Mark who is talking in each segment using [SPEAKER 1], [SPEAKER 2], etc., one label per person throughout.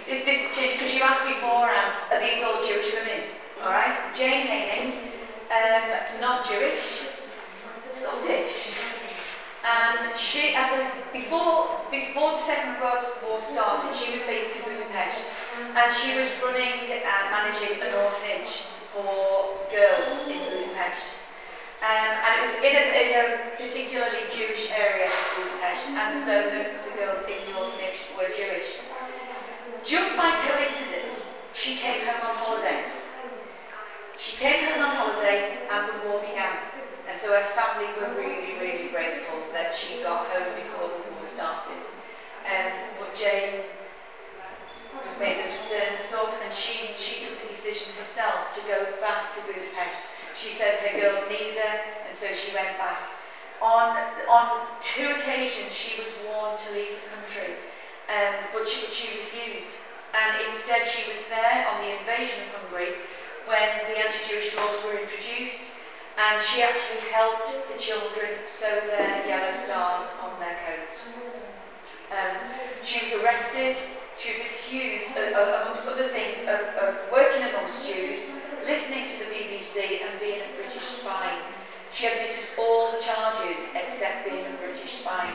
[SPEAKER 1] This is changed because you asked before, are these all Jewish women? Alright, Jane Haining, not Jewish, Scottish. And she, before the Second World War started, she was based in Budapest. And she was running and managing an orphanage for girls in Budapest. And it was in a particularly Jewish area of Budapest, and so most of the girls in the orphanage were Jewish. Just by coincidence, she came home on holiday. She came home on holiday and the war began. And so her family were really, really grateful that she got home before the war started. But Jane was made of stern stuff, and she took the decision herself to go back to Budapest. She said her girls needed her, and so she went back. On 2 occasions, she was warned to leave the country, but she refused. And instead, she was there on the invasion of Hungary when the anti-Jewish laws were introduced, and she actually helped the children sew their yellow stars on their coats. She was arrested. She was accused, amongst other things, of working amongst Jews, listening to the BBC and being a British spy. She admitted all the charges except being a British spy.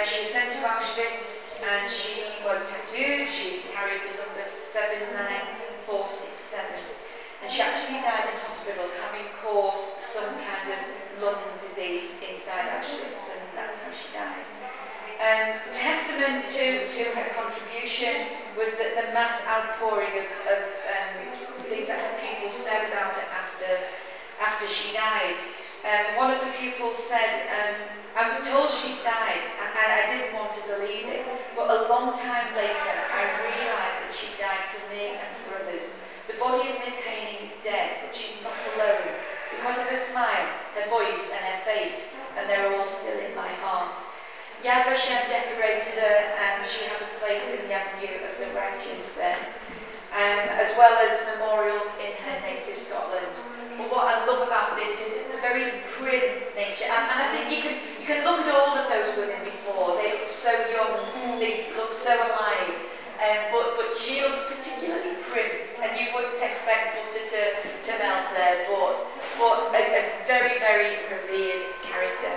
[SPEAKER 1] She was sent to Auschwitz and she was tattooed. She carried the number 79467. And she actually died in hospital, having caught some kind of lung disease inside Auschwitz, and that's how she died. Testament to her contribution was that the mass outpouring of things that her pupils said about it after she died. One of the pupils said, I was told she died and I didn't want to believe it, but a long time later I realised that she died for me and for others. The body of Miss Haining is dead, but she's not alone because of her smile, her voice and her face, and they're all still in my heart. Yad Vashem decorated her, and she has a place in the Avenue of the Righteous there, as well as memorials in her native Scotland. But what I love about this is the very prim nature, and I think you can look at all of those women before. They look so young, they look so alive, but she looked particularly prim, and you wouldn't expect butter to melt there, but a very, very revered character.